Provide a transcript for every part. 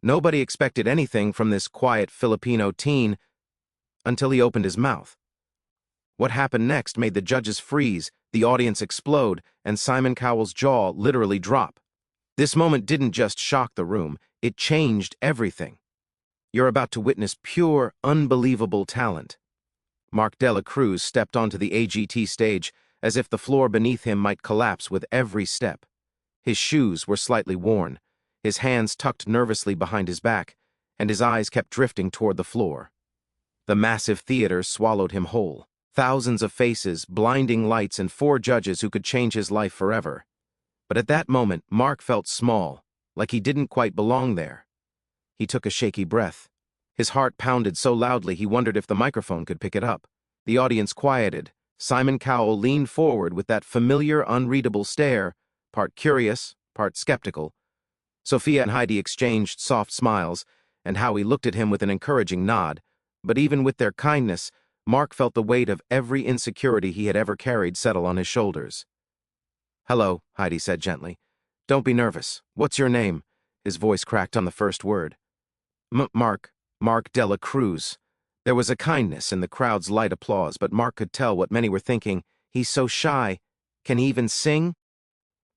Nobody expected anything from this quiet Filipino teen until he opened his mouth. What happened next made the judges freeze, the audience explode, and Simon Cowell's jaw literally drop. This moment didn't just shock the room, it changed everything. You're about to witness pure, unbelievable talent. Mark Dela Cruz stepped onto the AGT stage as if the floor beneath him might collapse with every step. His shoes were slightly worn, his hands tucked nervously behind his back, and his eyes kept drifting toward the floor. The massive theater swallowed him whole. Thousands of faces, blinding lights, and 4 judges who could change his life forever. But at that moment, Mark felt small, like he didn't quite belong there. He took a shaky breath. His heart pounded so loudly he wondered if the microphone could pick it up. The audience quieted. Simon Cowell leaned forward with that familiar, unreadable stare, part curious, part skeptical. Sophia and Heidi exchanged soft smiles, and Howie looked at him with an encouraging nod. But even with their kindness, Mark felt the weight of every insecurity he had ever carried settle on his shoulders. "Hello," Heidi said gently. "Don't be nervous. What's your name?" His voice cracked on the first word. Mark Dela Cruz." There was a kindness in the crowd's light applause, but Mark could tell what many were thinking. He's so shy. Can he even sing?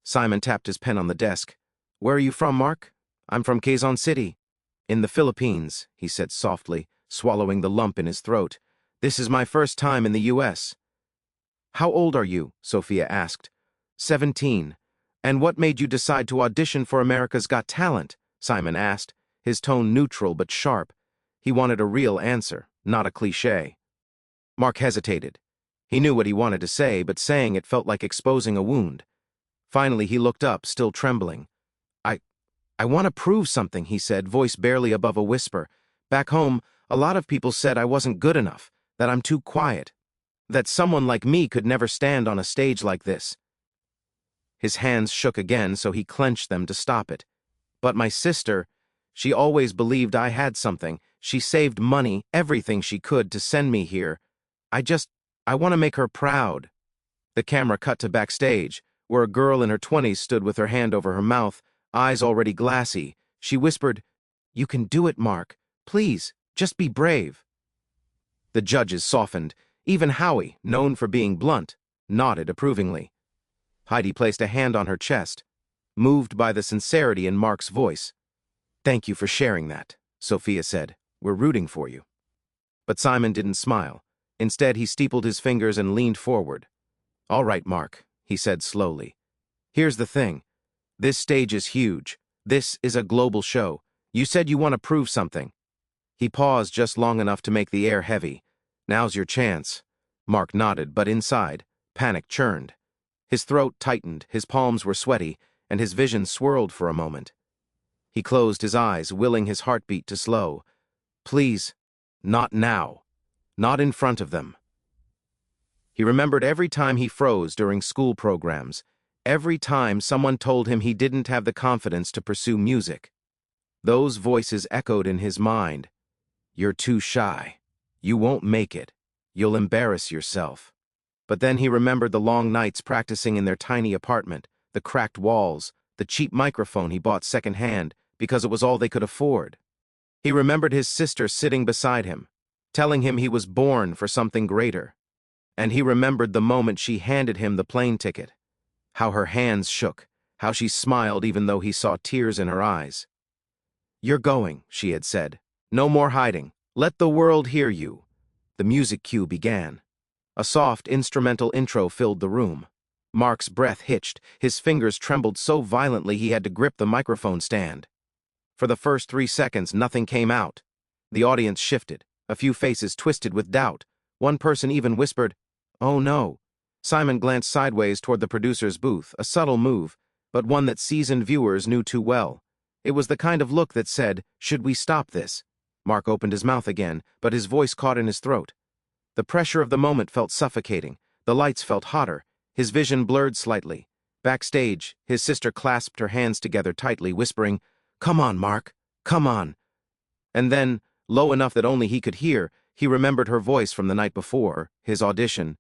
Simon tapped his pen on the desk. "Where are you from, Mark?" "I'm from Quezon City." "In the Philippines," he said softly, swallowing the lump in his throat. "This is my first time in the U.S. "How old are you?" Sophia asked. 17. "And what made you decide to audition for America's Got Talent?" Simon asked, his tone neutral but sharp. He wanted a real answer, not a cliché. Mark hesitated. He knew what he wanted to say, but saying it felt like exposing a wound. Finally, he looked up, still trembling. I want to prove something," he said, voice barely above a whisper. "Back home, a lot of people said I wasn't good enough, that I'm too quiet, that someone like me could never stand on a stage like this." His hands shook again, so he clenched them to stop it. "But my sister, she always believed I had something. She saved money, everything she could, to send me here. I want to make her proud." The camera cut to backstage, where a girl in her 20s stood with her hand over her mouth, eyes already glassy. She whispered, "You can do it, Mark. Please, just be brave." The judges softened. Even Howie, known for being blunt, nodded approvingly. Heidi placed a hand on her chest, moved by the sincerity in Mark's voice. "Thank you for sharing that," Sophia said. "We're rooting for you." But Simon didn't smile. Instead, he steepled his fingers and leaned forward. "All right, Mark," he said slowly. "Here's the thing. This stage is huge. This is a global show. You said you want to prove something." He paused just long enough to make the air heavy. "Now's your chance." Mark nodded, but inside, panic churned. His throat tightened, his palms were sweaty, and his vision swirled for a moment. He closed his eyes, willing his heartbeat to slow. "Please, not now. Not in front of them." He remembered every time he froze during school programs, every time someone told him he didn't have the confidence to pursue music. Those voices echoed in his mind. "You're too shy. You won't make it. You'll embarrass yourself." But then he remembered the long nights practicing in their tiny apartment, the cracked walls, the cheap microphone he bought secondhand because it was all they could afford. He remembered his sister sitting beside him, telling him he was born for something greater. And he remembered the moment she handed him the plane ticket. How her hands shook, how she smiled even though he saw tears in her eyes. "You're going," she had said. "No more hiding. Let the world hear you." The music cue began. A soft instrumental intro filled the room. Mark's breath hitched, his fingers trembled so violently he had to grip the microphone stand. For the first 3 seconds, nothing came out. The audience shifted, a few faces twisted with doubt. One person even whispered, "Oh no." Simon glanced sideways toward the producer's booth, a subtle move, but one that seasoned viewers knew too well. It was the kind of look that said, "Should we stop this?" Mark opened his mouth again, but his voice caught in his throat. The pressure of the moment felt suffocating. The lights felt hotter. His vision blurred slightly. Backstage, his sister clasped her hands together tightly, whispering, "Come on, Mark, come on." And then, low enough that only he could hear, he remembered her voice from the night before, his audition.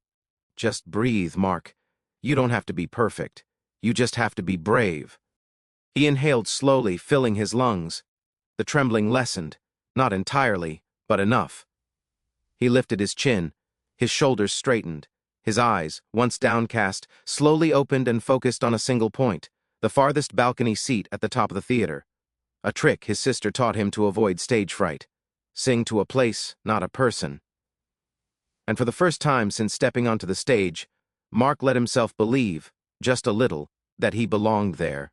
"Just breathe, Mark. You don't have to be perfect. You just have to be brave." He inhaled slowly, filling his lungs. The trembling lessened, not entirely, but enough. He lifted his chin, his shoulders straightened, his eyes, once downcast, slowly opened and focused on a single point, the farthest balcony seat at the top of the theater. A trick his sister taught him to avoid stage fright. Sing to a place, not a person. And for the first time since stepping onto the stage, Mark let himself believe, just a little, that he belonged there.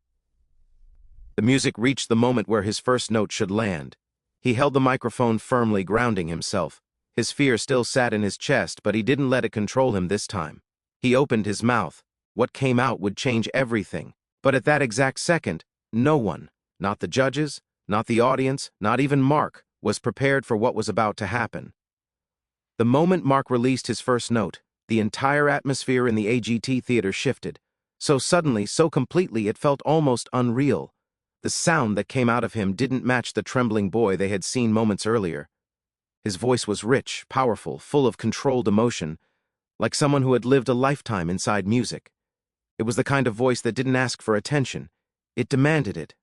The music reached the moment where his first note should land. He held the microphone firmly, grounding himself. His fear still sat in his chest, but he didn't let it control him this time. He opened his mouth. What came out would change everything. But at that exact second, no one, not the judges, not the audience, not even Mark, was prepared for what was about to happen. The moment Mark released his first note, the entire atmosphere in the AGT theater shifted. So suddenly, so completely, it felt almost unreal. The sound that came out of him didn't match the trembling boy they had seen moments earlier. His voice was rich, powerful, full of controlled emotion, like someone who had lived a lifetime inside music. It was the kind of voice that didn't ask for attention. It demanded it.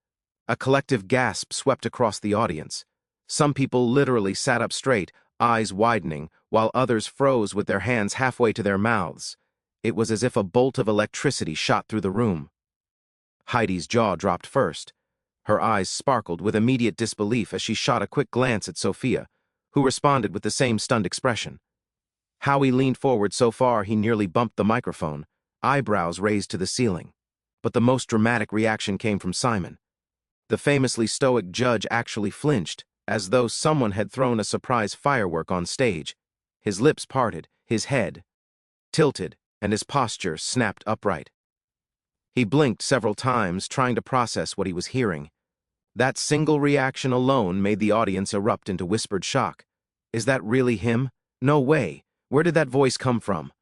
A collective gasp swept across the audience. Some people literally sat up straight, eyes widening, while others froze with their hands halfway to their mouths. It was as if a bolt of electricity shot through the room. Heidi's jaw dropped first. Her eyes sparkled with immediate disbelief as she shot a quick glance at Sophia, who responded with the same stunned expression. Howie leaned forward so far he nearly bumped the microphone, eyebrows raised to the ceiling. But the most dramatic reaction came from Simon. The famously stoic judge actually flinched, as though someone had thrown a surprise firework on stage. His lips parted, his head tilted, and his posture snapped upright. He blinked several times, trying to process what he was hearing. That single reaction alone made the audience erupt into whispered shock. Is that really him? No way. Where did that voice come from?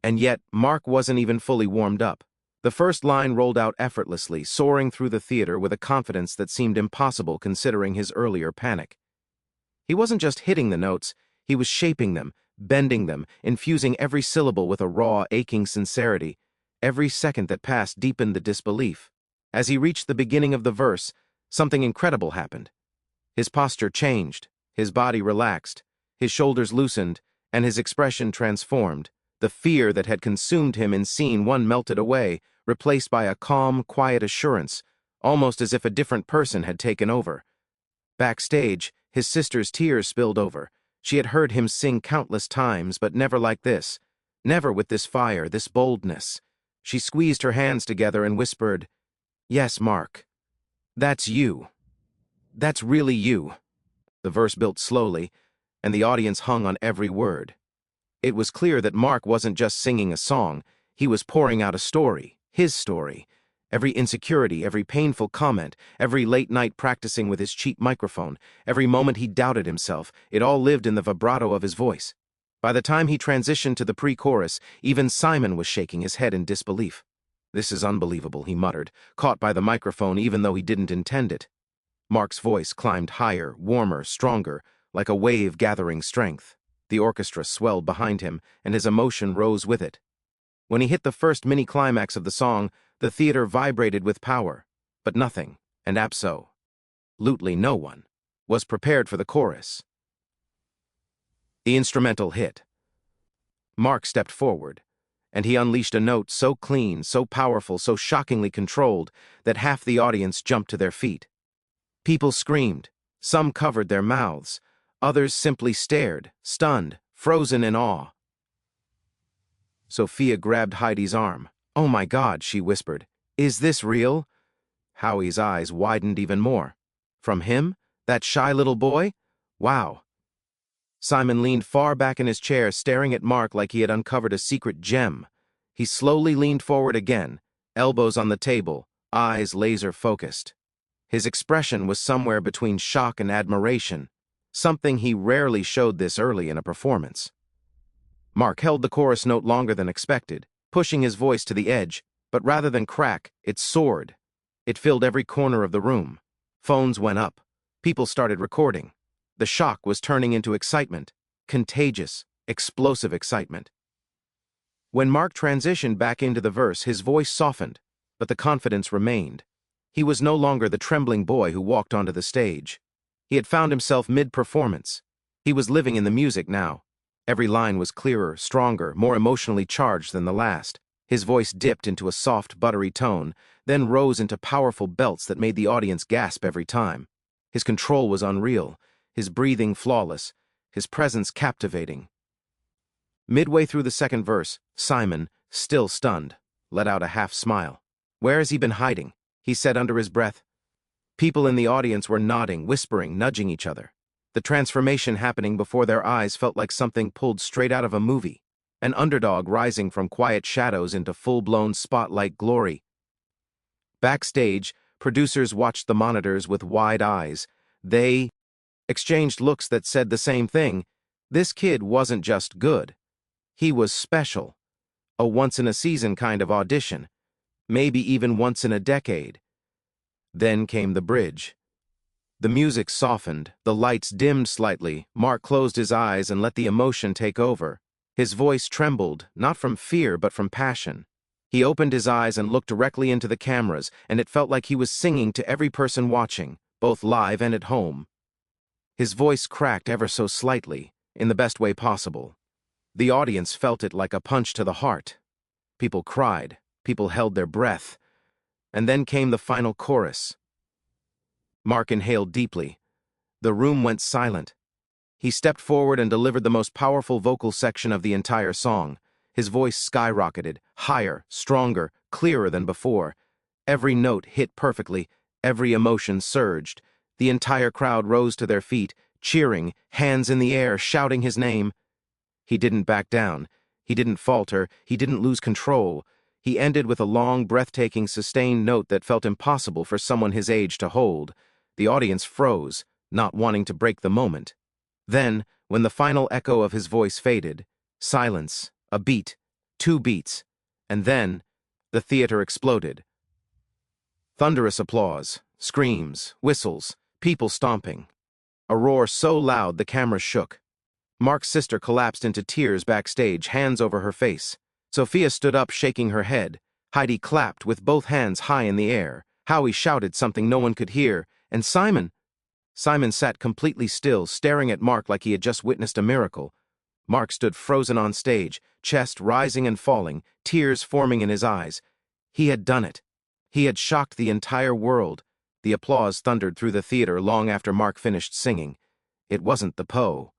And yet, Mark wasn't even fully warmed up. The first line rolled out effortlessly, soaring through the theater with a confidence that seemed impossible considering his earlier panic. He wasn't just hitting the notes, he was shaping them, bending them, infusing every syllable with a raw, aching sincerity. Every second that passed deepened the disbelief. As he reached the beginning of the verse, something incredible happened. His posture changed, his body relaxed, his shoulders loosened, and his expression transformed. The fear that had consumed him in scene one melted away, replaced by a calm, quiet assurance, almost as if a different person had taken over. Backstage, his sister's tears spilled over. She had heard him sing countless times, but never like this. Never with this fire, this boldness. She squeezed her hands together and whispered, "Yes, Mark. That's you. That's really you." The verse built slowly, and the audience hung on every word. It was clear that Mark wasn't just singing a song, he was pouring out a story, his story. Every insecurity, every painful comment, every late night practicing with his cheap microphone, every moment he doubted himself, it all lived in the vibrato of his voice. By the time he transitioned to the pre-chorus, even Simon was shaking his head in disbelief. "This is unbelievable," he muttered, caught by the microphone even though he didn't intend it. Mark's voice climbed higher, warmer, stronger, like a wave gathering strength. The orchestra swelled behind him, and his emotion rose with it. When he hit the first mini-climax of the song, the theater vibrated with power, but nothing, and absolutely no one, was prepared for the chorus. The instrumental hit. Mark stepped forward, and he unleashed a note so clean, so powerful, so shockingly controlled that half the audience jumped to their feet. People screamed, some covered their mouths, others simply stared, stunned, frozen in awe. Sophia grabbed Heidi's arm. "Oh my God," she whispered. "Is this real?" Howie's eyes widened even more. From him? That shy little boy? Wow. Simon leaned far back in his chair, staring at Mark like he had uncovered a secret gem. He slowly leaned forward again, elbows on the table, eyes laser-focused. His expression was somewhere between shock and admiration, something he rarely showed this early in a performance. Mark held the chorus note longer than expected, pushing his voice to the edge, but rather than crack, it soared. It filled every corner of the room. Phones went up. People started recording. The shock was turning into excitement, contagious, explosive excitement. When Mark transitioned back into the verse, his voice softened, but the confidence remained. He was no longer the trembling boy who walked onto the stage. He had found himself mid-performance. He was living in the music now. Every line was clearer, stronger, more emotionally charged than the last. His voice dipped into a soft, buttery tone, then rose into powerful belts that made the audience gasp every time. His control was unreal, his breathing flawless, his presence captivating. Midway through the second verse, Simon, still stunned, let out a half smile. "Where has he been hiding?" he said under his breath. People in the audience were nodding, whispering, nudging each other. The transformation happening before their eyes felt like something pulled straight out of a movie. An underdog rising from quiet shadows into full-blown spotlight glory. Backstage, producers watched the monitors with wide eyes. They exchanged looks that said the same thing. This kid wasn't just good. He was special. A once-in-a-season kind of audition. Maybe even once in a decade. Then came the bridge. The music softened, the lights dimmed slightly. Mark closed his eyes and let the emotion take over. His voice trembled, not from fear but from passion. He opened his eyes and looked directly into the cameras, and it felt like he was singing to every person watching, both live and at home. His voice cracked ever so slightly, in the best way possible. The audience felt it like a punch to the heart. People cried, people held their breath. And then came the final chorus. Mark inhaled deeply. The room went silent. He stepped forward and delivered the most powerful vocal section of the entire song. His voice skyrocketed, higher, stronger, clearer than before. Every note hit perfectly, every emotion surged. The entire crowd rose to their feet, cheering, hands in the air, shouting his name. He didn't back down. He didn't falter. He didn't lose control. He ended with a long, breathtaking, sustained note that felt impossible for someone his age to hold. The audience froze, not wanting to break the moment. Then, when the final echo of his voice faded, silence, a beat, 2 beats, and then, the theater exploded. Thunderous applause, screams, whistles, people stomping. A roar so loud the cameras shook. Mark's sister collapsed into tears backstage, hands over her face. Sophia stood up, shaking her head. Heidi clapped with both hands high in the air. Howie shouted something no one could hear. And Simon sat completely still, staring at Mark like he had just witnessed a miracle. Mark stood frozen on stage, chest rising and falling, tears forming in his eyes. He had done it. He had shocked the entire world. The applause thundered through the theater long after Mark finished singing. It wasn't the Poe.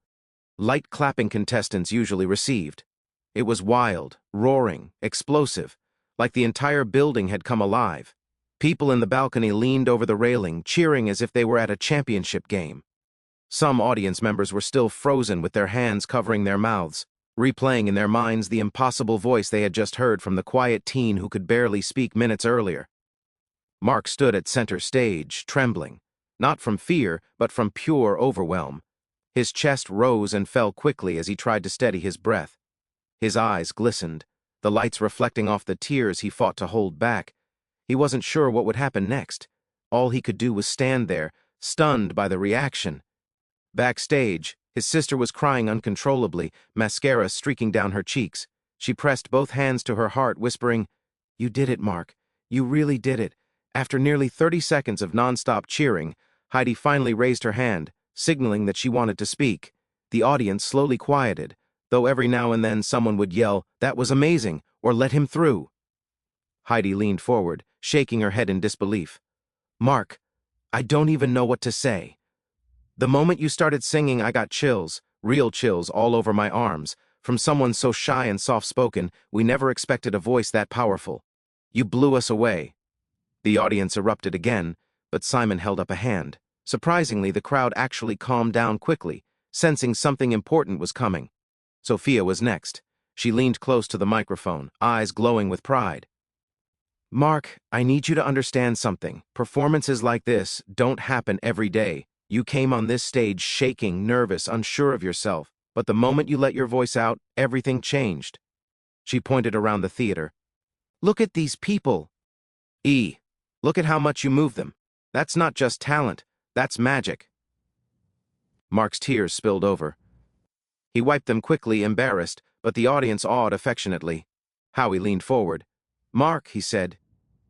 Light clapping contestants usually received. It was wild, roaring, explosive, like the entire building had come alive. People in the balcony leaned over the railing, cheering as if they were at a championship game. Some audience members were still frozen with their hands covering their mouths, replaying in their minds the impossible voice they had just heard from the quiet teen who could barely speak minutes earlier. Mark stood at center stage, trembling, not from fear, but from pure overwhelm. His chest rose and fell quickly as he tried to steady his breath. His eyes glistened, the lights reflecting off the tears he fought to hold back. He wasn't sure what would happen next. All he could do was stand there, stunned by the reaction. Backstage, his sister was crying uncontrollably, mascara streaking down her cheeks. She pressed both hands to her heart, whispering, "You did it, Mark. You really did it." After nearly 30 seconds of nonstop cheering, Heidi finally raised her hand, signaling that she wanted to speak. The audience slowly quieted, though every now and then someone would yell, "That was amazing," or "Let him through." Heidi leaned forward, shaking her head in disbelief. "Mark, I don't even know what to say. The moment you started singing, I got chills, real chills all over my arms. From someone so shy and soft-spoken, we never expected a voice that powerful. You blew us away." The audience erupted again, but Simon held up a hand. Surprisingly, the crowd actually calmed down quickly, sensing something important was coming. Sophia was next. She leaned close to the microphone, eyes glowing with pride. "Mark, I need you to understand something. Performances like this don't happen every day. You came on this stage shaking, nervous, unsure of yourself, but the moment you let your voice out, everything changed." She pointed around the theater. "Look at these people. Look at how much you move them. That's not just talent, that's magic." Mark's tears spilled over. He wiped them quickly, embarrassed, but the audience awed affectionately. Howie leaned forward. "Mark," he said,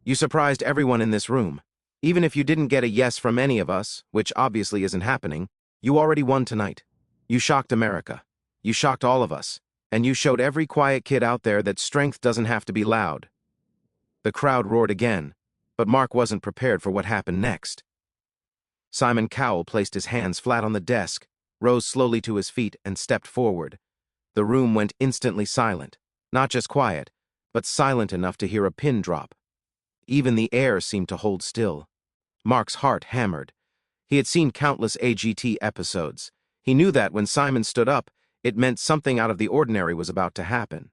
"you surprised everyone in this room." Even if you didn't get a yes from any of us, which obviously isn't happening, you already won tonight. You shocked America. You shocked all of us. And you showed every quiet kid out there that strength doesn't have to be loud. The crowd roared again, but Mark wasn't prepared for what happened next. Simon Cowell placed his hands flat on the desk, rose slowly to his feet, and stepped forward. The room went instantly silent, not just quiet, but silent enough to hear a pin drop. Even the air seemed to hold still. Mark's heart hammered. He had seen countless AGT episodes. He knew that when Simon stood up, it meant something out of the ordinary was about to happen.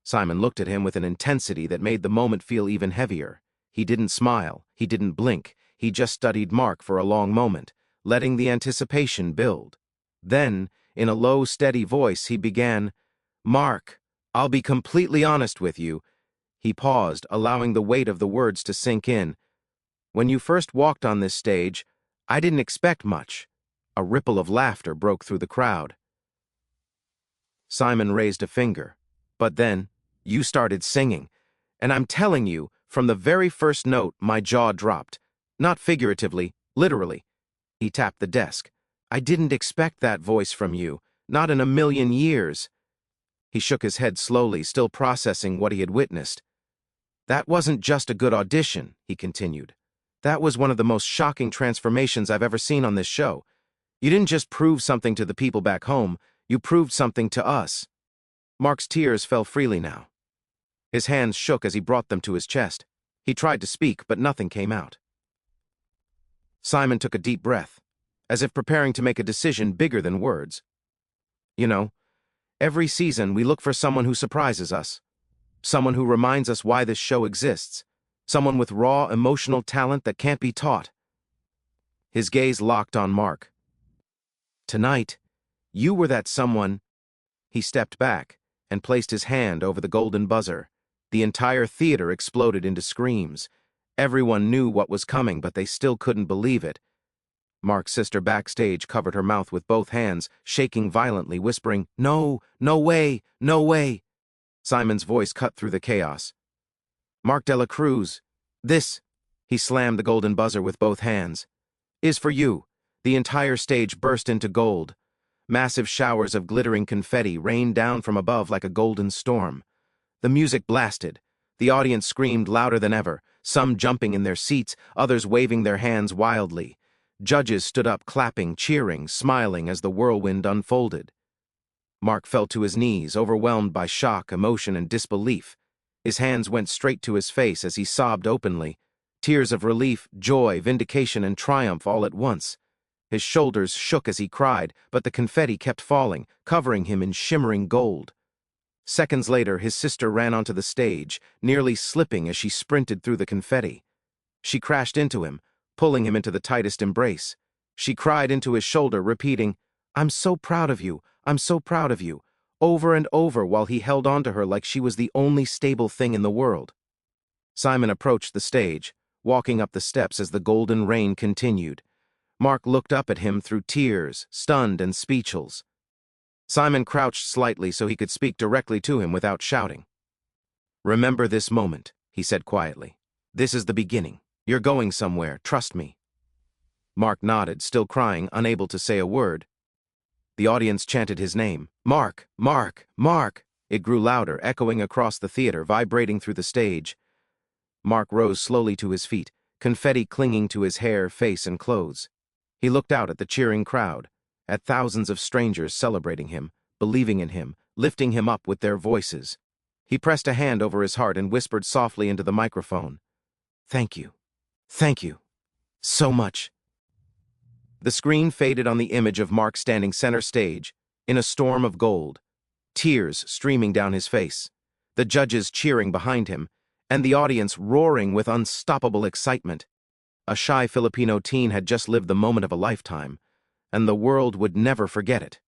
Simon looked at him with an intensity that made the moment feel even heavier. He didn't smile, he didn't blink, he just studied Mark for a long moment, letting the anticipation build. Then, in a low, steady voice, he began, "Mark, I'll be completely honest with you." He paused, allowing the weight of the words to sink in. "When you first walked on this stage, I didn't expect much." A ripple of laughter broke through the crowd. Simon raised a finger. "But then, you started singing. And I'm telling you, from the very first note, my jaw dropped. Not figuratively, literally." He tapped the desk. "I didn't expect that voice from you. Not in a million years." He shook his head slowly, still processing what he had witnessed. "That wasn't just a good audition," he continued. "That was one of the most shocking transformations I've ever seen on this show. You didn't just prove something to the people back home, you proved something to us." Mark's tears fell freely now. His hands shook as he brought them to his chest. He tried to speak, but nothing came out. Simon took a deep breath, as if preparing to make a decision bigger than words. "You know, every season we look for someone who surprises us. Someone who reminds us why this show exists. Someone with raw, emotional talent that can't be taught." His gaze locked on Mark. "Tonight, you were that someone." He stepped back and placed his hand over the golden buzzer. The entire theater exploded into screams. Everyone knew what was coming, but they still couldn't believe it. Mark's sister backstage covered her mouth with both hands, shaking violently, whispering, "No, no way, no way." Simon's voice cut through the chaos. "Mark de la Cruz, this," he slammed the golden buzzer with both hands, "is for you." The entire stage burst into gold. Massive showers of glittering confetti rained down from above like a golden storm. The music blasted. The audience screamed louder than ever, some jumping in their seats, others waving their hands wildly. Judges stood up clapping, cheering, smiling as the whirlwind unfolded. Mark fell to his knees, overwhelmed by shock, emotion, and disbelief. His hands went straight to his face as he sobbed openly. Tears of relief, joy, vindication, and triumph all at once. His shoulders shook as he cried, but the confetti kept falling, covering him in shimmering gold. Seconds later, his sister ran onto the stage, nearly slipping as she sprinted through the confetti. She crashed into him, pulling him into the tightest embrace. She cried into his shoulder, repeating, "I'm so proud of you, I'm so proud of you," over and over while he held onto her like she was the only stable thing in the world. Simon approached the stage, walking up the steps as the golden rain continued. Mark looked up at him through tears, stunned and speechless. Simon crouched slightly so he could speak directly to him without shouting. "Remember this moment," he said quietly. "This is the beginning. You're going somewhere, trust me." Mark nodded, still crying, unable to say a word. The audience chanted his name. "Mark! Mark! Mark!" It grew louder, echoing across the theater, vibrating through the stage. Mark rose slowly to his feet, confetti clinging to his hair, face, and clothes. He looked out at the cheering crowd, at thousands of strangers celebrating him, believing in him, lifting him up with their voices. He pressed a hand over his heart and whispered softly into the microphone, "Thank you. Thank you. So much." The screen faded on the image of Mark standing center stage, in a storm of gold, tears streaming down his face, the judges cheering behind him, and the audience roaring with unstoppable excitement. A shy Filipino teen had just lived the moment of a lifetime, and the world would never forget it.